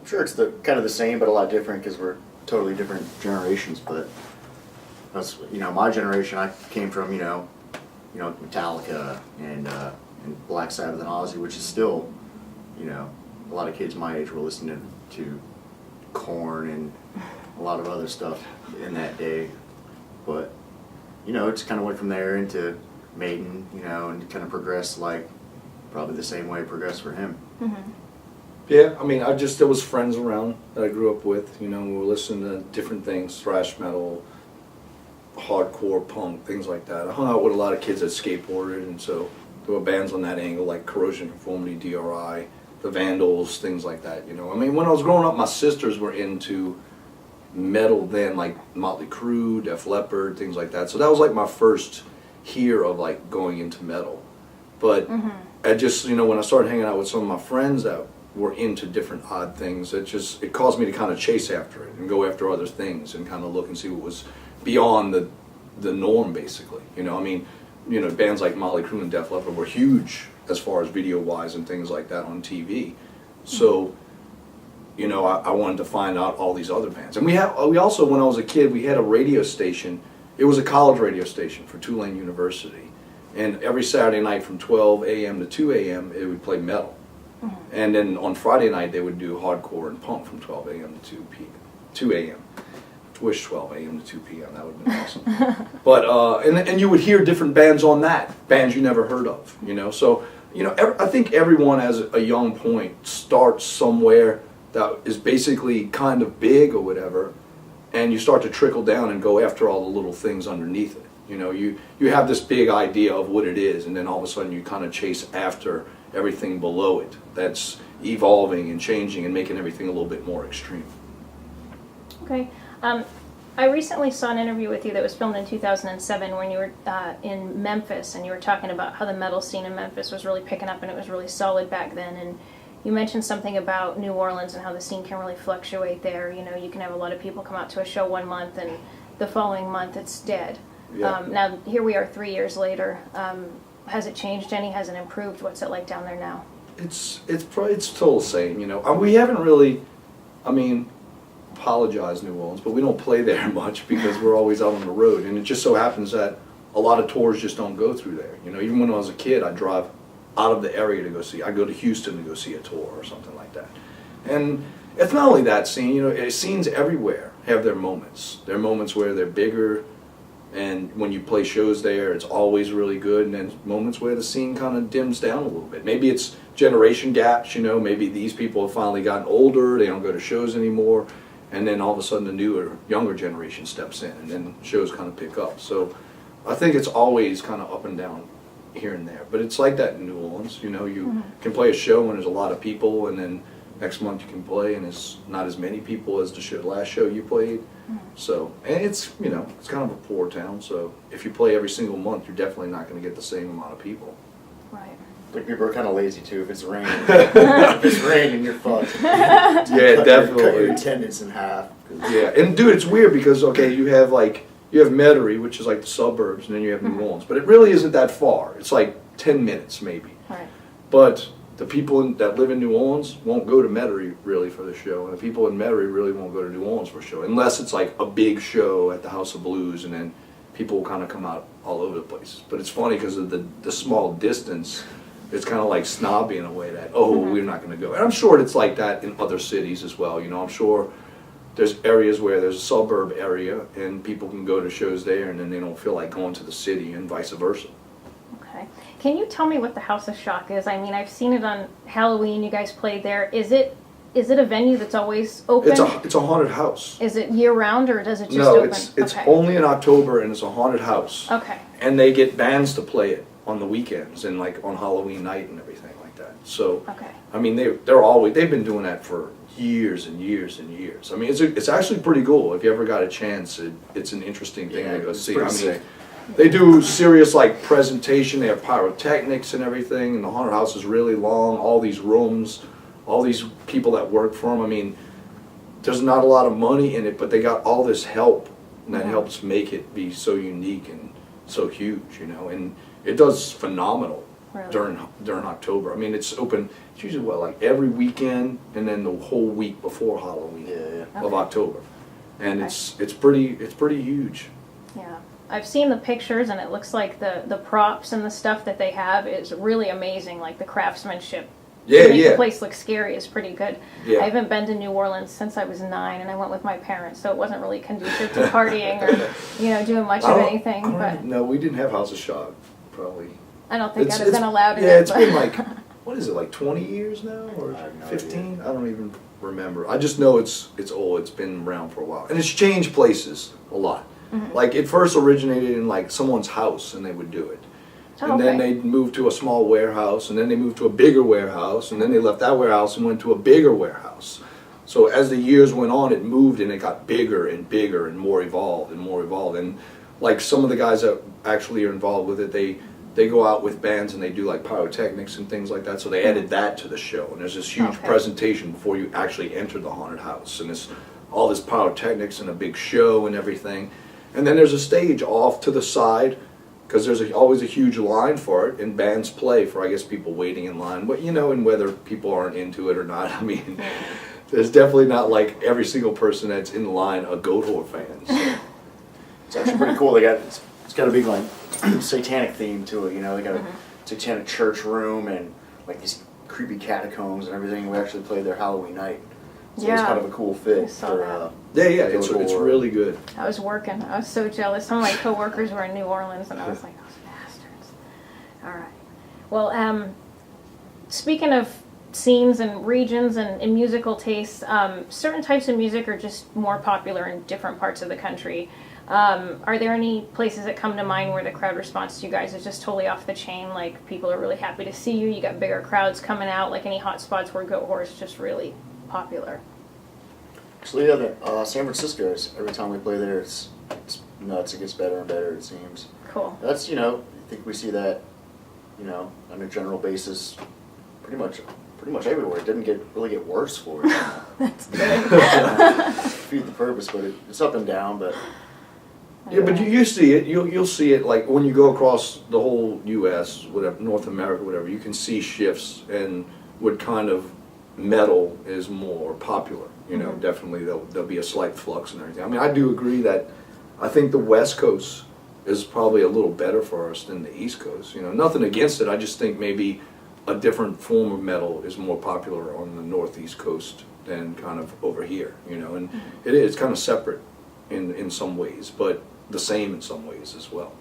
I'm sure it's the kind of the same, but a lot different because we're totally different generations. But that's, you know, my generation. I came from, Metallica and Black Sabbath and Ozzy, which is still, you know, a lot of kids my age were listening to Korn and a lot of other stuff in that day. But, you know, it's kind of went from there into Maiden, you know, and kind of progressed like probably the same way it progressed for him. Mm-hmm. Yeah, I mean, there was friends around that I grew up with, you know, we were listening to different things, thrash metal, hardcore punk, things like that. I hung out with a lot of kids that skateboarded, and so there were bands on that angle like Corrosion Conformity, DRI, the Vandals, things like that, you know. I mean, when I was growing up, my sisters were into metal then, like Motley Crue, Def Leppard, things like that. So that was like my first hear of like going into metal. But I just, you know, when I started hanging out with some of my friends that were into different odd things, it caused me to kind of chase after it and go after other things and kind of look and see what was beyond the norm, basically. You know, I mean, you know, bands like Motley Crue and Def Leppard were huge as far as video-wise and things like that on TV. So, you know, I wanted to find out all these other bands. And we also, when I was a kid, we had a radio station. It was a college radio station for Tulane University. And every Saturday night from 12 a.m. to 2 a.m., it would play metal. And then on Friday night, they would do hardcore and punk from 12 a.m. to 2 a.m. I wish 12 a.m. to 2 p.m. That would have been awesome. But and you would hear different bands on that, bands you never heard of, you know. So, you know, I think everyone as a young point starts somewhere that is basically kind of big or whatever, and you start to trickle down and go after all the little things underneath it. You know, you have this big idea of what it is, and then all of a sudden you kind of chase after everything below it that's evolving and changing and making everything a little bit more extreme. Okay. I recently saw an interview with you that was filmed in 2007 when you were in Memphis, and you were talking about how the metal scene in Memphis was really picking up and it was really solid back then. And you mentioned something about New Orleans and how the scene can really fluctuate there. You know, you can have a lot of people come out to a show one month and the following month it's dead. Yeah. Now, here we are 3 years later. Has it changed any? Has it improved? What's it like down there now? It's still the same, you know. We haven't really, I mean, apologize New Orleans, but we don't play there much because we're always out on the road, and it just so happens that a lot of tours just don't go through there. You know, even when I was a kid, I'd drive out of the area to go see. I'd go to Houston to go see a tour or something like that. And it's not only that scene, you know, scenes everywhere have their moments. There are moments where they're bigger, and when you play shows there, it's always really good, and then moments where the scene kind of dims down a little bit. Maybe it's generation gaps, you know, maybe these people have finally gotten older, they don't go to shows anymore, and then all of a sudden the newer, younger generation steps in, and then shows kind of pick up. So I think it's always kind of up and down here and there. But it's like that in New Orleans, you know, you can play a show and there's a lot of people, and then next month you can play and it's not as many people as the last show you played. So, and it's, you know, it's kind of a poor town, so if you play every single month, you're definitely not going to get the same amount of people. Right. I think people are kind of lazy too. If it's raining, if it's raining, you're fucked. Yeah, definitely. Cut your attendance in half. Yeah, and dude, it's weird because, okay, you have Metairie, which is like the suburbs, and then you have New Orleans, but it really isn't that far. It's like 10 minutes maybe. Right. But the people that live in New Orleans won't go to Metairie really for the show, and the people in Metairie really won't go to New Orleans for a show, unless it's like a big show at the House of Blues, and then people will kind of come out all over the place. But it's funny because of the small distance, it's kind of like snobby in a way that, we're not going to go. And I'm sure it's like that in other cities as well. You know, I'm sure there's areas where there's a suburb area, and people can go to shows there, and then they don't feel like going to the city, and vice versa. Okay. Can you tell me what the House of Shock is? I mean, I've seen it on Halloween. You guys played there. Is it a venue that's always open? It's a haunted house. Is it year round or does it just no, open? it's only in October, and it's a haunted house. Okay. And they get bands to play it on the weekends and like on Halloween night and everything like that. So Okay. I mean, they've been doing that for years and years and years. I mean, it's actually pretty cool. If you ever got a chance, it's an interesting thing to go see. I mean, sick. they do serious like presentation. They have pyrotechnics and everything, and the haunted house is really long. All these rooms, all these people that work for them. I mean, there's not a lot of money in it, but they got all this help, and that helps make it be so unique and so huge, you know. And it does phenomenal Really? during October. I mean, it's open. It's usually like every weekend, and then the whole week before Halloween of Okay. October, and Okay. it's pretty huge. Yeah. I've seen the pictures, and it looks like the props and the stuff that they have is really amazing, like the craftsmanship. Yeah, To make yeah. the place look scary is pretty good. Yeah. I haven't been to New Orleans since I was 9, and I went with my parents, so it wasn't really conducive to partying or doing much of anything. But No, we didn't have House of Shock, probably. I don't think It's- I'd have been it's- allowed in Yeah, it. it's but- been like, what is it, like 20 years now, or I have no 15? I don't even remember. I just know it's old. It's been around for a while, and it's changed places a lot. Mm-hmm. Like it first originated in like someone's house, and they would do it. Oh, And then okay. they moved to a small warehouse, and then they moved to a bigger warehouse, and then they left that warehouse and went to a bigger warehouse. So as the years went on, it moved and it got bigger and bigger and more evolved and more evolved. And like some of the guys that actually are involved with it, they go out with bands and they do like pyrotechnics and things like that. So they added that to the show, and there's this huge Okay. presentation before you actually enter the haunted house, and it's all this pyrotechnics and a big show and everything. And then there's a stage off to the side, because there's always a huge line for it, and bands play for, I guess, people waiting in line. But, you know, and whether people aren't into it or not, I mean, there's definitely not like every single person that's in line a GOATWHORE fan. So. It's actually pretty cool. It's got a big like satanic theme to it. You know, they got a satanic church room and like these creepy catacombs and everything. We actually played there Halloween night, so it's Yeah. kind of a cool I fit saw for. that. Yeah, it's GOATWHORE. really good. I was working. I was so jealous. Some of my coworkers were in New Orleans, and I was like, those bastards. All right. Well, speaking of scenes and regions and musical tastes, certain types of music are just more popular in different parts of the country. Are there any places that come to mind where the crowd response to you guys is just totally off the chain? Like people are really happy to see you. You got bigger crowds coming out. Like any hot spots where GOATWHORE is just really popular. Actually, yeah, San Francisco is every time we play there, it's nuts. It gets better and better. It seems. Cool. That's I think we see that, on a general basis, pretty much everywhere. It didn't really get worse for it. That's good. Feed the purpose, but it's up and down. But Yeah, but you see it. You'll see it like when you go across the whole U.S., whatever, North America, whatever. You can see shifts and what kind of metal is more popular. Definitely there'll be a slight flux and everything. I mean, I do agree that I think the West Coast is probably a little better for us than the East Coast. Nothing against it. I just think maybe a different form of metal is more popular on the Northeast Coast than kind of over here. And it is kind of separate in some ways, but the same in some ways as well.